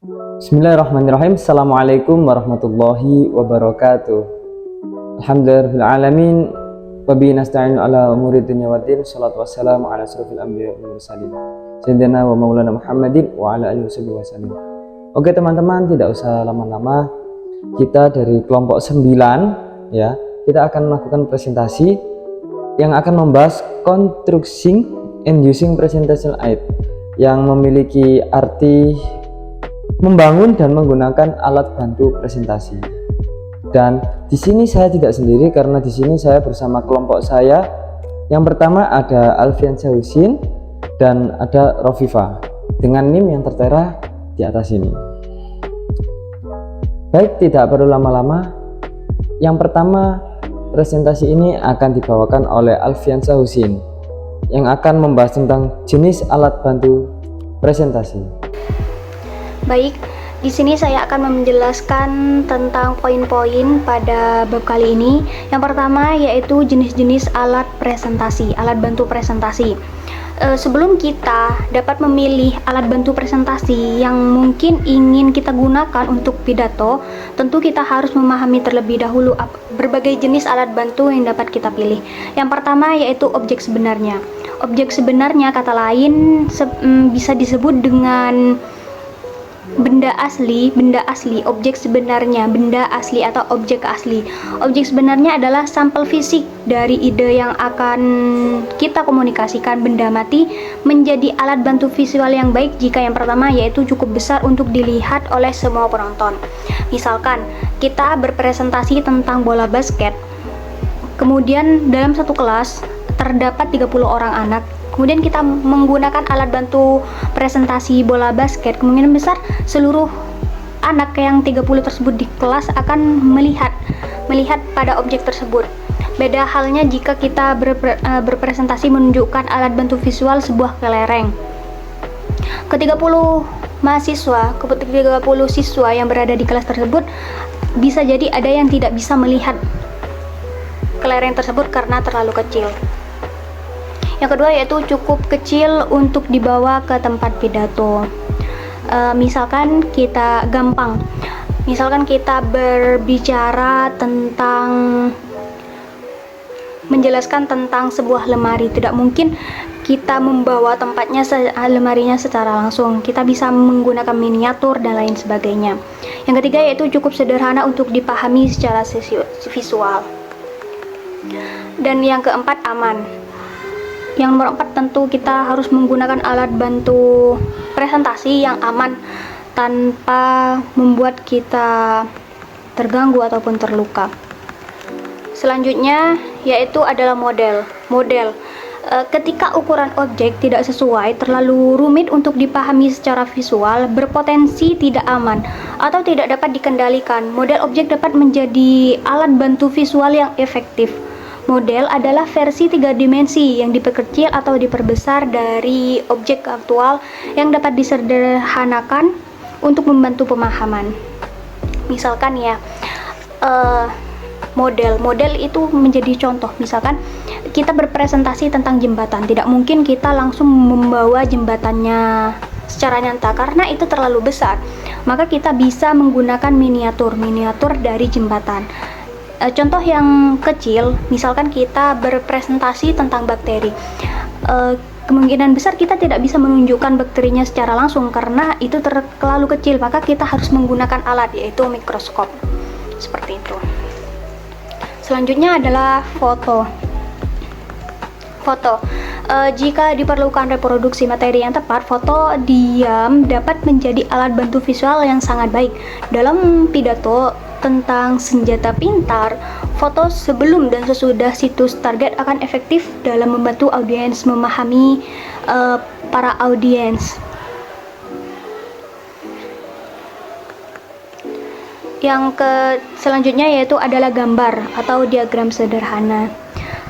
Bismillahirrahmanirrahim. Assalamualaikum warahmatullahi wabarakatuh. Alhamdulillahirrahmanirrahim. Wabihi nasta'inu ala umuri dunya waddin. Salatu wassalamu ala asrofil anbiya wal mursalin Sayyidina wa maulana Muhammadin wa ala alihi wasallam. Oke teman-teman, tidak usah lama-lama. Kita dari kelompok 9 ya, kita akan melakukan presentasi yang akan membahas constructing and using presentational aid, yang memiliki arti membangun dan menggunakan alat bantu presentasi. Dan di sini saya tidak sendiri, karena di sini saya bersama kelompok saya. Yang pertama ada Alfiansyah Husin dan ada Rofifa dengan NIM yang tertera di atas ini. Baik, tidak perlu lama-lama. Yang pertama, presentasi ini akan dibawakan oleh Alfiansyah Husin yang akan membahas tentang jenis alat bantu presentasi. Baik, di sini saya akan menjelaskan tentang poin-poin pada bab kali ini. Yang pertama yaitu jenis-jenis alat presentasi, alat bantu presentasi. Sebelum kita dapat memilih alat bantu presentasi yang mungkin ingin kita gunakan untuk pidato, tentu kita harus memahami terlebih dahulu berbagai jenis alat bantu yang dapat kita pilih. Yang pertama yaitu objek sebenarnya. Objek sebenarnya kata lain bisa disebut dengan benda asli, objek sebenarnya, benda asli atau objek asli. Objek sebenarnya adalah sampel fisik dari ide yang akan kita komunikasikan. Benda mati menjadi alat bantu visual yang baik jika yang pertama yaitu cukup besar untuk dilihat oleh semua penonton. Misalkan kita berpresentasi tentang bola basket, kemudian dalam satu kelas terdapat 30 orang anak. Kemudian kita menggunakan alat bantu presentasi bola basket, kemungkinan besar seluruh anak yang 30 tersebut di kelas akan melihat pada objek tersebut. Beda halnya jika kita berpresentasi menunjukkan alat bantu visual sebuah kelereng. Ke-30 siswa yang berada di kelas tersebut, bisa jadi ada yang tidak bisa melihat kelereng tersebut karena terlalu kecil. Yang kedua yaitu cukup kecil untuk dibawa ke tempat pidato. Misalkan kita berbicara tentang menjelaskan tentang sebuah lemari, tidak mungkin kita membawa lemarinya secara langsung. Kita bisa menggunakan miniatur dan lain sebagainya. Yang ketiga yaitu cukup sederhana untuk dipahami secara visual. Dan yang keempat aman. Yang nomor 4 tentu kita harus menggunakan alat bantu presentasi yang aman tanpa membuat kita terganggu ataupun terluka. Selanjutnya yaitu adalah model. Ketika ukuran objek tidak sesuai, terlalu rumit untuk dipahami secara visual, berpotensi tidak aman atau tidak dapat dikendalikan, model objek dapat menjadi alat bantu visual yang efektif. Model adalah versi 3 dimensi yang diperkecil atau diperbesar dari objek aktual yang dapat disederhanakan untuk membantu pemahaman. Misalkan ya, model itu menjadi contoh. Misalkan kita berpresentasi tentang jembatan, tidak mungkin kita langsung membawa jembatannya secara nyata karena itu terlalu besar. Maka kita bisa menggunakan miniatur dari jembatan. Contoh yang kecil, misalkan kita berpresentasi tentang bakteri, kemungkinan besar kita tidak bisa menunjukkan bakterinya secara langsung karena itu terlalu kecil, maka kita harus menggunakan alat yaitu mikroskop. Seperti itu. Selanjutnya adalah foto. Jika diperlukan reproduksi materi yang tepat, foto diam dapat menjadi alat bantu visual yang sangat baik. Dalam pidato tentang senjata pintar, foto sebelum dan sesudah situs target akan efektif dalam membantu audiens memahami para audiens. Selanjutnya yaitu adalah gambar atau diagram sederhana.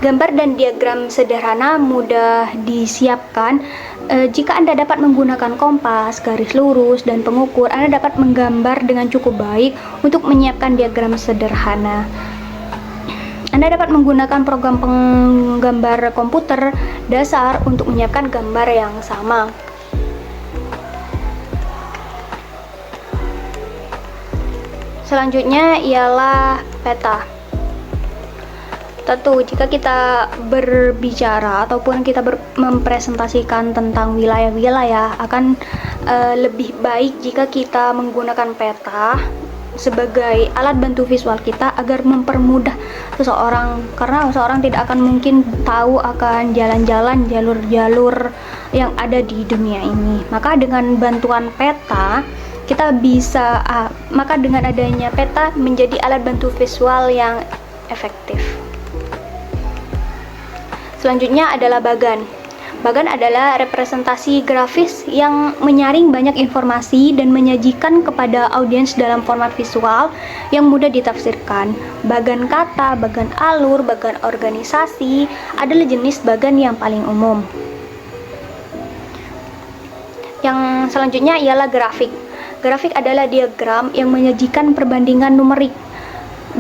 Gambar dan diagram sederhana mudah disiapkan. Jika Anda dapat menggunakan kompas, garis lurus, dan pengukur, Anda dapat menggambar dengan cukup baik untuk menyiapkan diagram sederhana. Anda dapat menggunakan program penggambar komputer dasar untuk menyiapkan gambar yang sama. Selanjutnya ialah peta. Tentu jika kita berbicara ataupun kita mempresentasikan tentang wilayah-wilayah, akan lebih baik jika kita menggunakan peta sebagai alat bantu visual kita agar mempermudah seseorang, karena seseorang tidak akan mungkin tahu akan jalan-jalan, jalur-jalur yang ada di dunia ini. Maka dengan bantuan peta kita bisa maka dengan adanya peta menjadi alat bantu visual yang efektif. Selanjutnya adalah bagan. Bagan adalah representasi grafis yang menyaring banyak informasi dan menyajikan kepada audiens dalam format visual yang mudah ditafsirkan. Bagan kata, bagan alur, bagan organisasi adalah jenis bagan yang paling umum. Yang selanjutnya ialah grafik. Grafik adalah diagram yang menyajikan perbandingan numerik.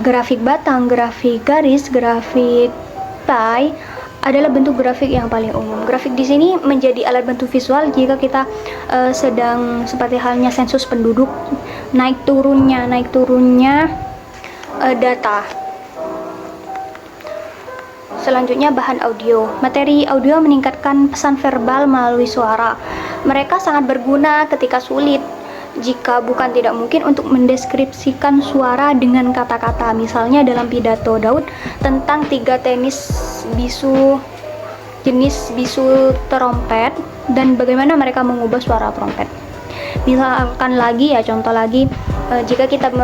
Grafik batang, grafik garis, grafik pie adalah bentuk grafik yang paling umum. Grafik di sini menjadi alat bantu visual jika kita sedang seperti halnya sensus penduduk, naik turunnya data. Selanjutnya bahan audio. Materi audio meningkatkan pesan verbal melalui suara. Mereka sangat berguna ketika sulit, jika bukan tidak mungkin, untuk mendeskripsikan suara dengan kata-kata. Misalnya dalam pidato Daud tentang 3 jenis bisu trompet dan bagaimana mereka mengubah suara trompet. Misalkan lagi contoh lagi, jika kita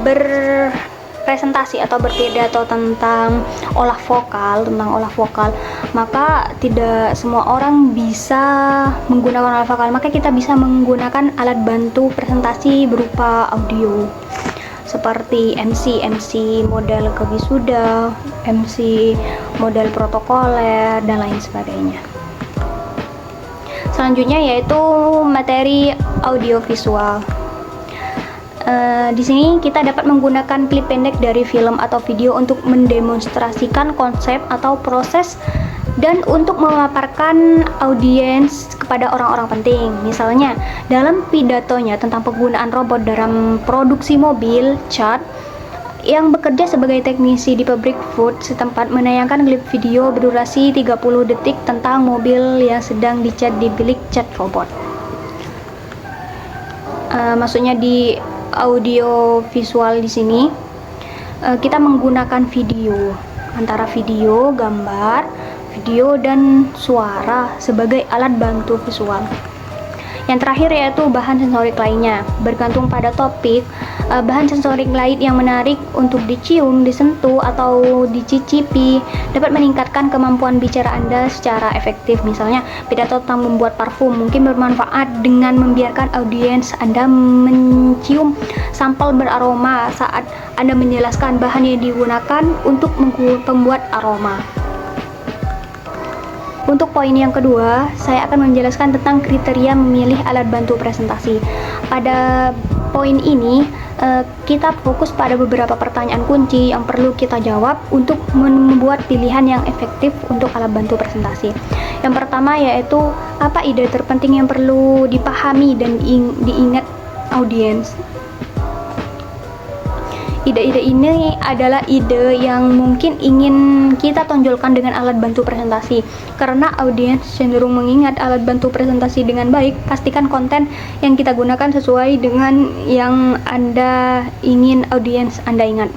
berpresentasi atau berpidato tentang olah vokal, maka tidak semua orang bisa menggunakan olah vokal, maka kita bisa menggunakan alat bantu presentasi berupa audio seperti MC model kewisuda, MC model protokoler, dan lain sebagainya. Selanjutnya yaitu materi audiovisual. Di sini kita dapat menggunakan klip pendek dari film atau video untuk mendemonstrasikan konsep atau proses dan untuk memaparkan audiens kepada orang-orang penting. Misalnya dalam pidatonya tentang penggunaan robot dalam produksi mobil, Chad yang bekerja sebagai teknisi di pabrik Ford setempat menayangkan klip video berdurasi 30 detik tentang mobil yang sedang dicat di bilik cat robot. Maksudnya di audio visual di sini kita menggunakan video, antara video, gambar, video, dan suara sebagai alat bantu visual. Yang terakhir yaitu bahan sensorik lainnya. Bergantung pada topik, bahan sensorik lain yang menarik untuk dicium, disentuh, atau dicicipi dapat meningkatkan kemampuan bicara Anda secara efektif. Misalnya, pidato tentang membuat parfum mungkin bermanfaat dengan membiarkan audiens Anda mencium sampel beraroma saat Anda menjelaskan bahan yang digunakan untuk membuat aroma. Untuk poin yang kedua, saya akan menjelaskan tentang kriteria memilih alat bantu presentasi. Pada poin ini, kita fokus pada beberapa pertanyaan kunci yang perlu kita jawab untuk membuat pilihan yang efektif untuk alat bantu presentasi. Yang pertama yaitu, apa ide terpenting yang perlu dipahami dan diingat audiens? Ide-ide ini adalah ide yang mungkin ingin kita tonjolkan dengan alat bantu presentasi. Karena audiens cenderung mengingat alat bantu presentasi dengan baik, pastikan konten yang kita gunakan sesuai dengan yang Anda ingin audiens Anda ingat.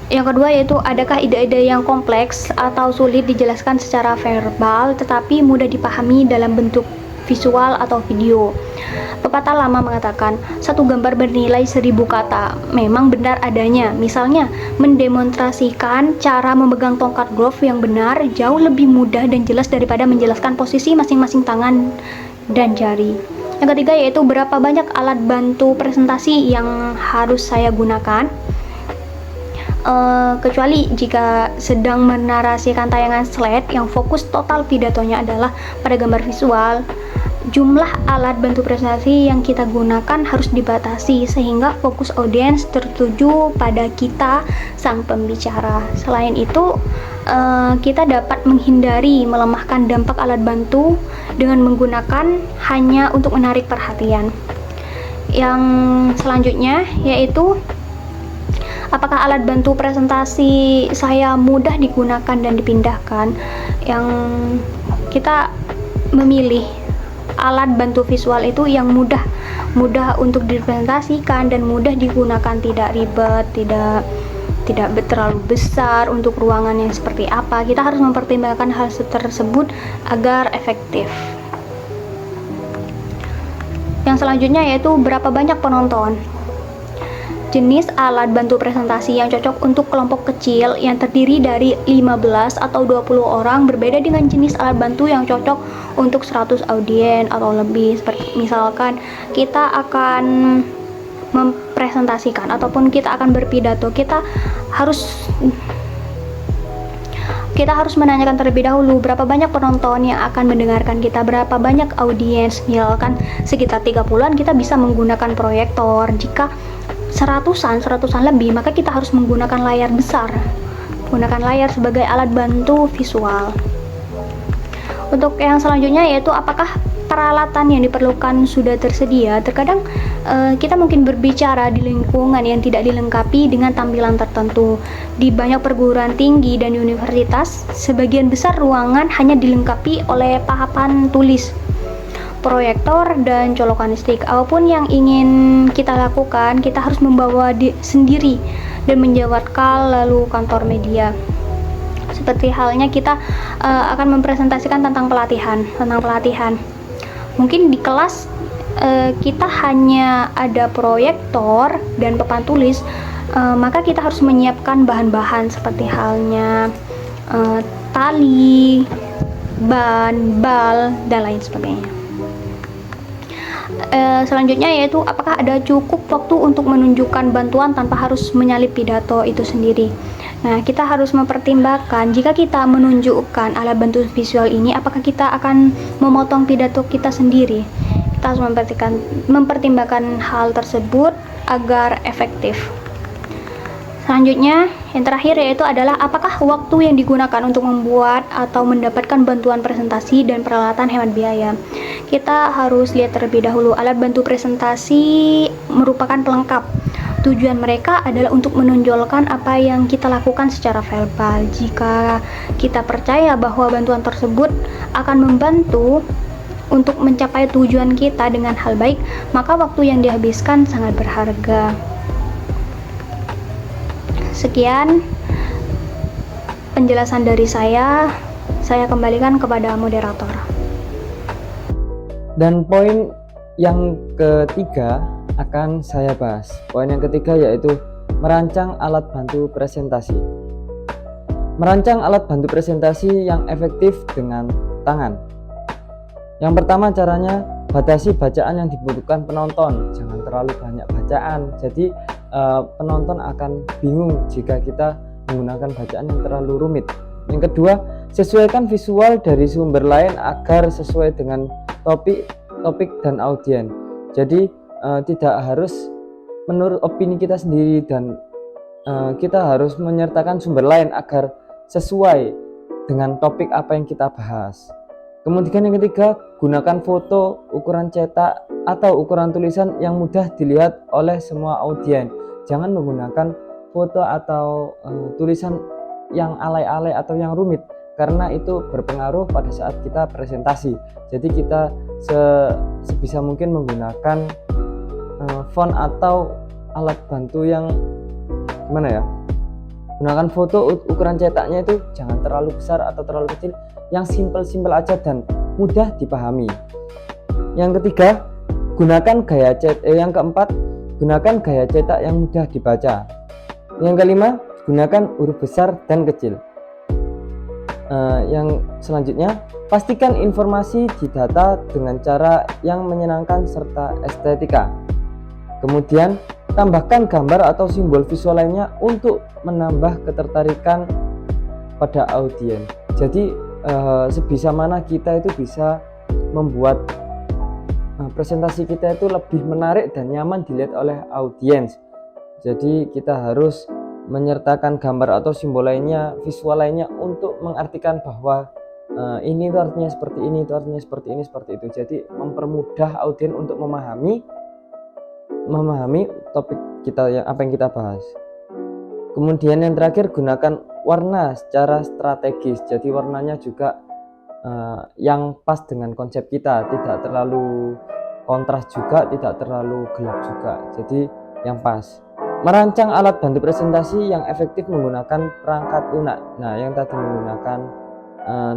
Yang kedua yaitu, adakah ide-ide yang kompleks atau sulit dijelaskan secara verbal tetapi mudah dipahami dalam bentuk visual atau video? Pepatah lama mengatakan, satu gambar bernilai 1000 kata. Memang benar adanya. Misalnya, mendemonstrasikan cara memegang tongkat golf yang benar jauh lebih mudah dan jelas daripada menjelaskan posisi masing-masing tangan dan jari. Yang ketiga yaitu, berapa banyak alat bantu presentasi yang harus saya gunakan? Kecuali jika sedang menarasikan tayangan slide yang fokus total pidatonya adalah pada gambar visual, jumlah alat bantu presentasi yang kita gunakan harus dibatasi sehingga fokus audiens tertuju pada kita, sang pembicara. Selain itu, kita dapat menghindari melemahkan dampak alat bantu dengan menggunakan hanya untuk menarik perhatian. yang selanjutnya yaitu apakah alat bantu presentasi saya mudah digunakan dan dipindahkan. Yang kita memilih alat bantu visual itu yang mudah untuk dipresentasikan dan mudah digunakan, tidak ribet, tidak terlalu besar untuk ruangan yang seperti apa. Kita harus mempertimbangkan hal tersebut agar efektif. Yang selanjutnya yaitu berapa banyak penonton. Jenis alat bantu presentasi yang cocok untuk kelompok kecil yang terdiri dari 15 atau 20 orang berbeda dengan jenis alat bantu yang cocok untuk 100 audiens atau lebih. Seperti misalkan kita akan mempresentasikan ataupun kita akan berpidato, kita harus menanyakan terlebih dahulu berapa banyak penonton yang akan mendengarkan kita, berapa banyak audiens. Misalkan sekitar 30-an, kita bisa menggunakan proyektor. Jika seratusan lebih, maka kita harus menggunakan layar besar, menggunakan layar sebagai alat bantu visual. Untuk yang selanjutnya yaitu apakah peralatan yang diperlukan sudah tersedia. Terkadang kita mungkin berbicara di lingkungan yang tidak dilengkapi dengan tampilan tertentu. Di banyak perguruan tinggi dan universitas, sebagian besar ruangan hanya dilengkapi oleh papan tulis, proyektor, dan colokan listrik. Apapun yang ingin kita lakukan, kita harus membawa sendiri dan menjawab call lalu kantor media. Seperti halnya kita akan mempresentasikan tentang pelatihan. Mungkin di kelas kita hanya ada proyektor dan papan tulis, maka kita harus menyiapkan bahan-bahan seperti halnya tali, ban, bal, dan lain sebagainya. Selanjutnya yaitu apakah ada cukup waktu untuk menunjukkan bantuan tanpa harus menyalip pidato itu sendiri. Nah, kita harus mempertimbangkan jika kita menunjukkan alat bantu visual ini, apakah kita akan memotong pidato kita sendiri. Kita harus mempertimbangkan hal tersebut agar efektif. Selanjutnya, yang terakhir yaitu adalah apakah waktu yang digunakan untuk membuat atau mendapatkan bantuan presentasi dan peralatan hemat biaya. Kita harus lihat terlebih dahulu, alat bantu presentasi merupakan pelengkap. Tujuan mereka adalah untuk menonjolkan apa yang kita lakukan secara verbal. Jika kita percaya bahwa bantuan tersebut akan membantu untuk mencapai tujuan kita dengan hal baik, maka waktu yang dihabiskan sangat berharga. Sekian penjelasan dari saya kembalikan kepada moderator. Dan poin yang ketiga akan saya bahas. Poin yang ketiga yaitu merancang alat bantu presentasi. Merancang alat bantu presentasi yang efektif dengan tangan. Yang pertama caranya, batasi bacaan yang dibutuhkan penonton. Jangan terlalu banyak bacaan. Jadi penonton akan bingung jika kita menggunakan bacaan yang terlalu rumit. Yang kedua, sesuaikan visual dari sumber lain agar sesuai dengan topik dan audiens. Jadi tidak harus menurut opini kita sendiri, dan kita harus menyertakan sumber lain agar sesuai dengan topik apa yang kita bahas. Kemudian yang ketiga, gunakan foto, ukuran cetak atau ukuran tulisan yang mudah dilihat oleh semua audiens. Jangan menggunakan foto atau tulisan yang alay-alay atau yang rumit, karena itu berpengaruh pada saat kita presentasi. Jadi kita sebisa mungkin menggunakan font atau alat bantu yang gunakan foto, ukuran cetaknya itu jangan terlalu besar atau terlalu kecil, yang simpel aja dan mudah dipahami. Yang ketiga, yang keempat, gunakan gaya cetak yang mudah dibaca. Yang kelima, gunakan huruf besar dan kecil. Yang selanjutnya, pastikan informasi didata dengan cara yang menyenangkan serta estetika. Kemudian, tambahkan gambar atau simbol visual lainnya untuk menambah ketertarikan pada audiens. Jadi sebisa mana kita itu bisa membuat presentasi kita itu lebih menarik dan nyaman dilihat oleh audiens. Jadi kita harus menyertakan gambar atau simbol lainnya, visual lainnya untuk mengartikan bahwa ini itu artinya seperti ini, itu artinya seperti ini, seperti itu. Jadi mempermudah audiens untuk memahami memahami topik kita apa yang kita bahas. Kemudian yang terakhir, gunakan warna secara strategis. Jadi warnanya juga yang pas dengan konsep kita, tidak terlalu kontras juga, tidak terlalu gelap juga. Jadi yang pas. Merancang alat bantu presentasi yang efektif menggunakan perangkat lunak. Nah, yang tadi menggunakan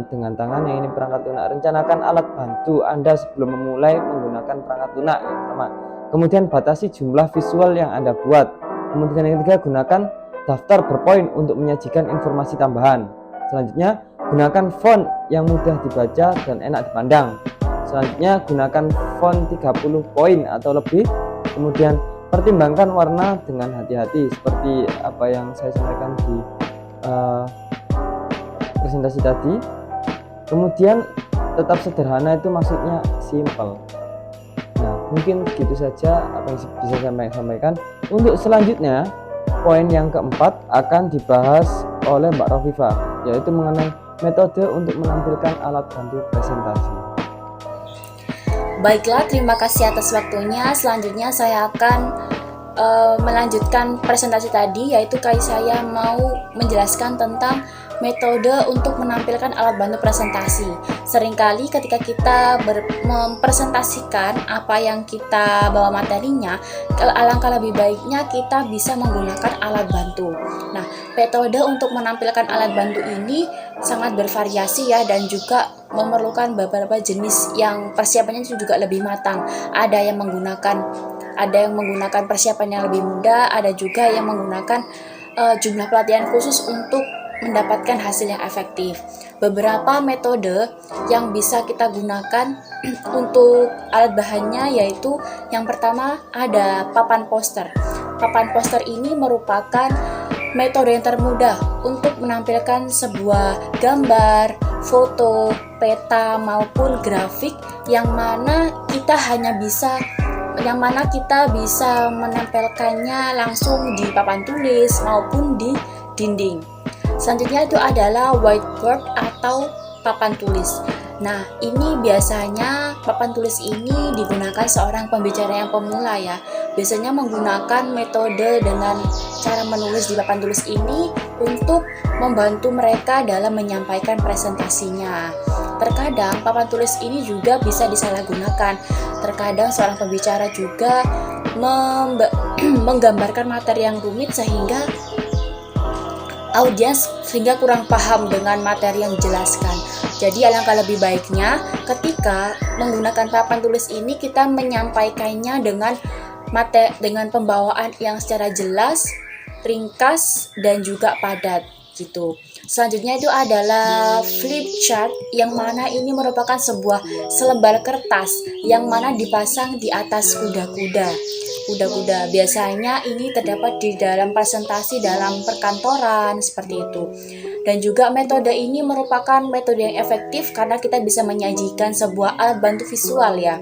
dengan tangan, yang ini perangkat lunak. Rencanakan alat bantu Anda sebelum memulai menggunakan perangkat lunak yang pertama. Kemudian batasi jumlah visual yang Anda buat. Kemudian yang ketiga, gunakan daftar berpoin untuk menyajikan informasi tambahan. Selanjutnya, gunakan font yang mudah dibaca dan enak dipandang. Selanjutnya, gunakan font 30 poin atau lebih. Kemudian, pertimbangkan warna dengan hati-hati seperti apa yang saya sampaikan di presentasi tadi. Kemudian, tetap sederhana itu maksudnya simple. Nah, mungkin begitu saja apa yang bisa saya sampaikan. Untuk selanjutnya, poin yang keempat akan dibahas oleh Mbak Rofifa, yaitu mengenai metode untuk menampilkan alat bantu presentasi. Baiklah, terima kasih atas waktunya. Selanjutnya saya akan melanjutkan presentasi tadi, yaitu saya mau menjelaskan tentang metode untuk menampilkan alat bantu presentasi. Seringkali ketika kita mempresentasikan apa yang kita bawa materinya, alangkah lebih baiknya kita bisa menggunakan alat bantu. Nah, metode untuk menampilkan alat bantu ini sangat bervariasi ya, dan juga memerlukan beberapa jenis yang persiapannya juga lebih matang. Ada yang menggunakan persiapan yang lebih mudah, ada juga yang menggunakan jumlah pelatihan khusus untuk mendapatkan hasil yang efektif. Beberapa metode yang bisa kita gunakan untuk alat bahannya yaitu yang pertama ada papan poster. Papan poster ini merupakan metode yang termudah untuk menampilkan sebuah gambar, foto, peta maupun grafik yang mana kita bisa menempelkannya langsung di papan tulis maupun di dinding. Selanjutnya itu adalah whiteboard atau papan tulis. Nah, ini biasanya papan tulis ini digunakan seorang pembicara yang pemula ya. Biasanya menggunakan metode dengan cara menulis di papan tulis ini untuk membantu mereka dalam menyampaikan presentasinya. Terkadang papan tulis ini juga bisa disalahgunakan. Terkadang seorang pembicara juga menggambarkan materi yang rumit sehingga audiens kurang paham dengan materi yang dijelaskan. Jadi alangkah lebih baiknya ketika menggunakan papan tulis ini kita menyampaikannya dengan pembawaan yang secara jelas, ringkas dan juga padat gitu. Selanjutnya itu adalah flip chart, yang mana ini merupakan sebuah selembar kertas yang mana dipasang di atas kuda-kuda. Biasanya ini terdapat di dalam presentasi dalam perkantoran seperti itu. Dan juga metode ini merupakan metode yang efektif karena kita bisa menyajikan sebuah alat bantu visual ya.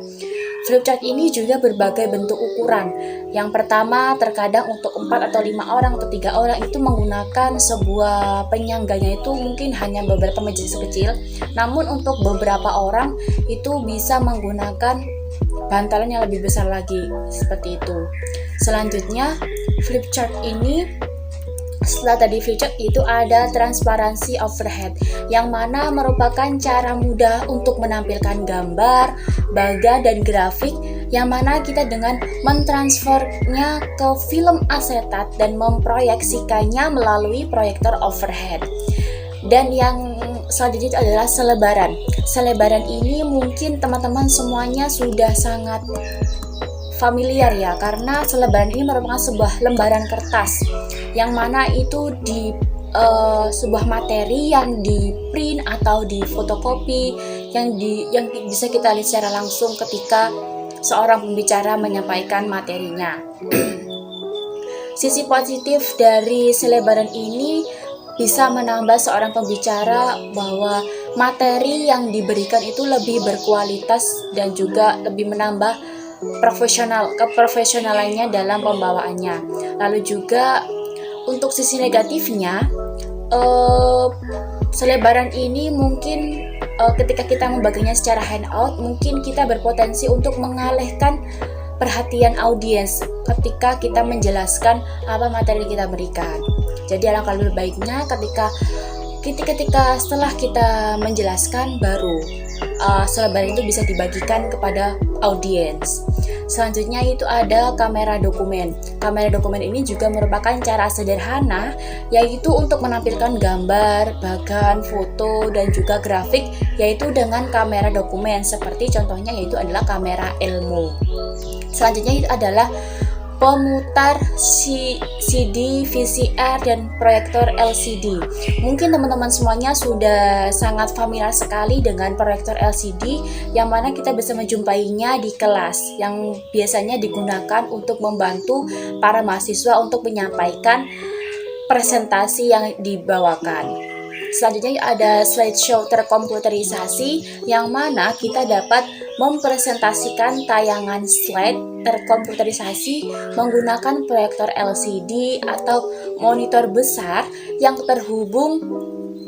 Flipchart ini juga berbagai bentuk ukuran. Yang pertama, terkadang untuk 4 atau 5 orang atau 3 orang itu menggunakan sebuah penyangganya itu mungkin hanya beberapa meja kecil. Namun untuk beberapa orang itu bisa menggunakan bantalan yang lebih besar lagi seperti itu. Selanjutnya, flipchart ini setelah tadi flipchart itu ada transparansi overhead, yang mana merupakan cara mudah untuk menampilkan gambar, baga dan grafik, yang mana kita dengan mentransfernya ke film asetat dan memproyeksikannya melalui proyektor overhead. Dan yang selanjutnya adalah selebaran. Selebaran ini mungkin teman-teman semuanya sudah sangat familiar ya, karena selebaran ini merupakan sebuah lembaran kertas yang mana itu di sebuah materi yang di print atau di fotokopi yang bisa kita lihat secara langsung ketika seorang pembicara menyampaikan materinya. Sisi positif dari selebaran ini bisa menambah seorang pembicara bahwa materi yang diberikan itu lebih berkualitas dan juga lebih menambah keprofesionalannya dalam pembawaannya. Lalu juga untuk sisi negatifnya, selebaran ini mungkin ketika kita membaginya secara handout, mungkin kita berpotensi untuk mengalihkan perhatian audiens ketika kita menjelaskan apa materi yang kita berikan. Jadi alangkah lebih baiknya ketika setelah kita menjelaskan baru selebaran itu bisa dibagikan kepada audiens. Selanjutnya itu ada kamera dokumen. Kamera dokumen ini juga merupakan cara sederhana yaitu untuk menampilkan gambar, bagan, foto, dan juga grafik yaitu dengan kamera dokumen. Seperti contohnya yaitu adalah kamera Elmo. Selanjutnya itu adalah pemutar CD, VCR, dan proyektor LCD. Mungkin teman-teman semuanya sudah sangat familiar sekali dengan proyektor LCD yang mana kita bisa menjumpainya di kelas yang biasanya digunakan untuk membantu para mahasiswa untuk menyampaikan presentasi yang dibawakan. Selanjutnya ada slideshow terkomputerisasi yang mana kita dapat mempresentasikan tayangan slide terkomputerisasi menggunakan proyektor LCD atau monitor besar yang terhubung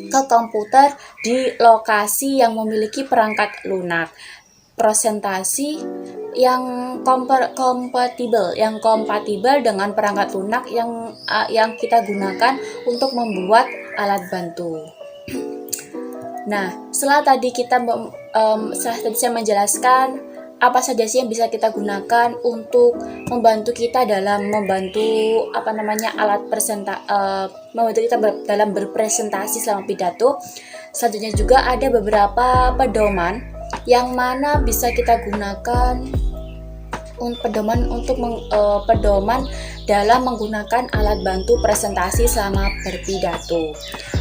ke komputer di lokasi yang memiliki perangkat lunak. Presentasi yang kompatibel dengan perangkat lunak yang kita gunakan untuk membuat alat bantu. Nah, setelah tadi saya menjelaskan apa saja sih yang bisa kita gunakan untuk membantu kita dalam membantu dalam berpresentasi selama pidato. Selanjutnya juga ada beberapa pedoman yang mana bisa kita gunakan pedoman dalam menggunakan alat bantu presentasi selama berpidato.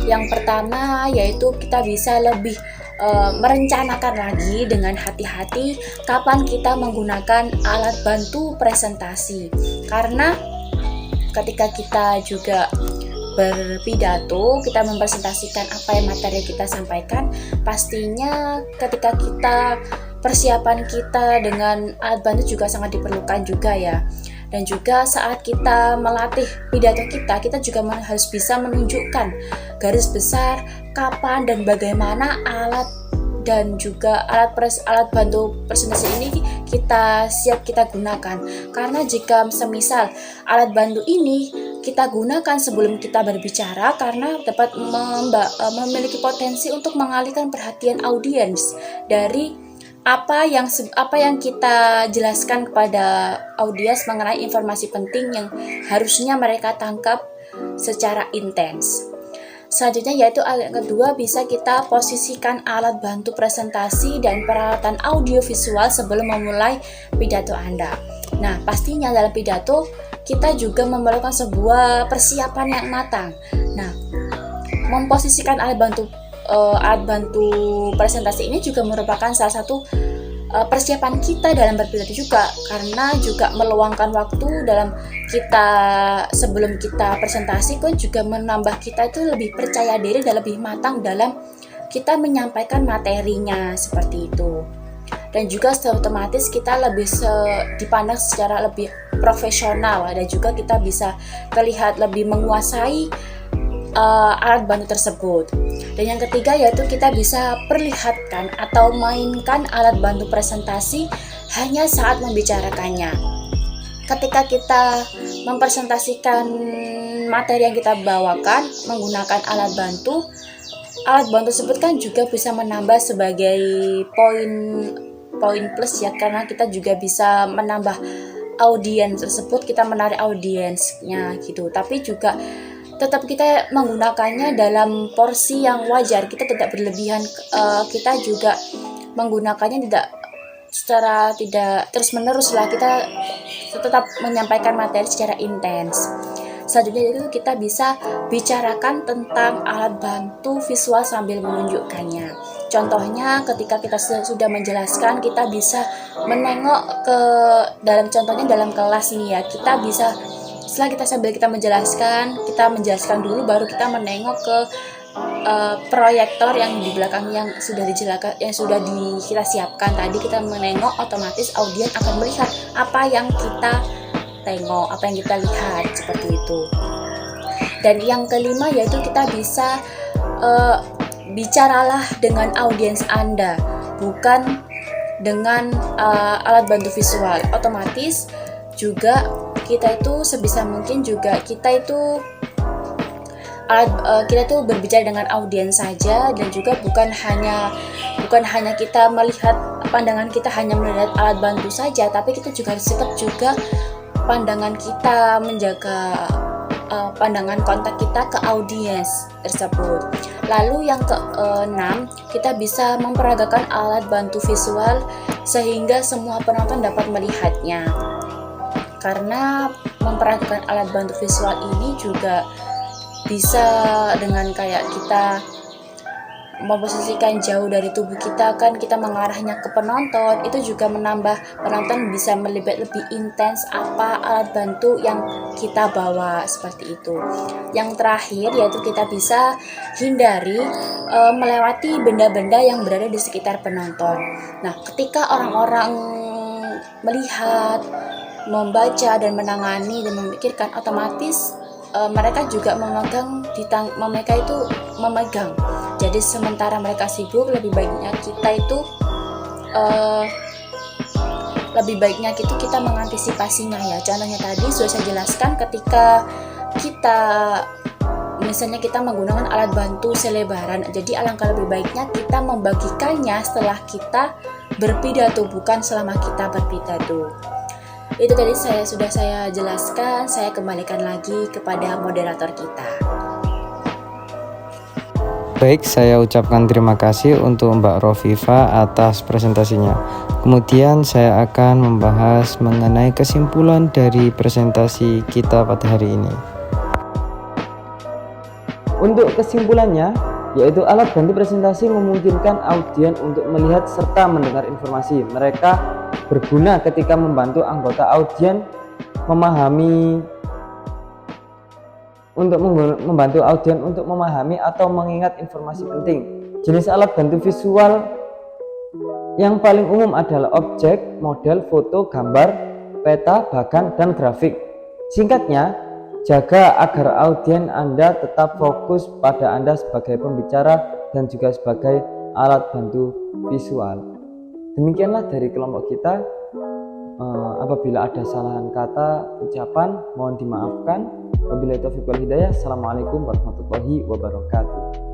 Yang pertama yaitu kita bisa lebih merencanakan lagi dengan hati-hati kapan kita menggunakan alat bantu presentasi, karena ketika kita juga berpidato, kita mempresentasikan apa yang materi kita sampaikan, pastinya ketika persiapan kita dengan alat bantu juga sangat diperlukan juga ya. Dan juga saat kita melatih pidato kita juga harus bisa menunjukkan garis besar kapan dan bagaimana alat dan juga alat bantu presentasi ini kita gunakan. Karena jika semisal alat bantu ini kita gunakan sebelum kita berbicara, karena dapat memiliki potensi untuk mengalihkan perhatian audiens dari apa yang kita jelaskan kepada audiens mengenai informasi penting yang harusnya mereka tangkap secara intens. Selanjutnya yaitu yang kedua, bisa kita posisikan alat bantu presentasi dan peralatan audiovisual sebelum memulai pidato Anda. Nah, pastinya dalam pidato kita juga memerlukan sebuah persiapan yang matang. Nah, memposisikan alat bantu presentasi ini juga merupakan salah satu persiapan kita dalam berpidato juga, karena juga meluangkan waktu dalam kita sebelum kita presentasi kan juga menambah kita itu lebih percaya diri dan lebih matang dalam kita menyampaikan materinya seperti itu. Dan juga secara otomatis kita lebih dipandang secara lebih profesional dan juga kita bisa terlihat lebih menguasai alat bantu tersebut. Dan yang ketiga yaitu kita bisa perlihatkan atau mainkan alat bantu presentasi hanya saat membicarakannya. Ketika kita mempresentasikan materi yang kita bawakan menggunakan alat bantu tersebut kan juga bisa menambah sebagai poin plus ya, karena kita juga bisa menambah audiens tersebut, kita menarik audiensnya gitu. Tapi juga tetap kita menggunakannya dalam porsi yang wajar, kita tidak berlebihan, kita juga menggunakannya tidak terus menerus lah, kita tetap menyampaikan materi secara intens. Selanjutnya itu kita bisa bicarakan tentang alat bantu visual sambil menunjukkannya. Contohnya ketika kita sudah menjelaskan, kita bisa menengok ke dalam kelas nih ya, kita bisa sambil kita menjelaskan dulu, baru kita menengok ke proyektor yang di belakang yang sudah kita siapkan tadi. Kita menengok, otomatis audiens akan melihat apa yang kita tengok, apa yang kita lihat, seperti itu. Dan yang kelima yaitu kita bisa bicaralah dengan audiens Anda, bukan dengan alat bantu visual. Otomatis juga kita itu sebisa mungkin juga kita itu berbicara dengan audiens saja, dan juga bukan hanya kita melihat pandangan kita hanya melihat alat bantu saja, tapi kita juga harus tetap juga pandangan kita menjaga pandangan kontak kita ke audiens tersebut. Lalu yang keenam, kita bisa memperagakan alat bantu visual sehingga semua penonton dapat melihatnya. Karena memperagakan alat bantu visual ini juga bisa dengan kayak kita memposisikan jauh dari tubuh kita, kan kita mengarahnya ke penonton, itu juga menambah penonton bisa melihat lebih intens apa alat bantu yang kita bawa, seperti itu. Yang terakhir yaitu kita bisa hindari melewati benda-benda yang berada di sekitar penonton. Nah, ketika orang-orang melihat, membaca dan menangani dan memikirkan, otomatis mereka juga memegang. Jadi sementara mereka sibuk, lebih baiknya kita mengantisipasinya ya. Contohnya tadi sudah saya jelaskan, ketika misalnya kita menggunakan alat bantu selebaran, jadi alangkah lebih baiknya kita membagikannya setelah kita berpidato, bukan selama kita berpidato. Itu tadi sudah saya jelaskan, saya kembalikan lagi kepada moderator kita. Baik, saya ucapkan terima kasih untuk Mbak Rofifa atas presentasinya. Kemudian saya akan membahas mengenai kesimpulan dari presentasi kita pada hari ini. Untuk kesimpulannya, yaitu alat bantu presentasi memungkinkan audien untuk melihat serta mendengar informasi. Mereka berguna ketika membantu anggota audien untuk memahami atau mengingat informasi penting. Jenis alat bantu visual yang paling umum adalah objek, model, foto, gambar, peta, bahkan, dan grafik. Singkatnya, jaga agar audien Anda tetap fokus pada Anda sebagai pembicara dan juga sebagai alat bantu visual. Demikianlah dari kelompok kita. Apabila ada kesalahan kata, ucapan, mohon dimaafkan. Wabillahi taufiq wal hidayah. Assalamualaikum warahmatullahi wabarakatuh.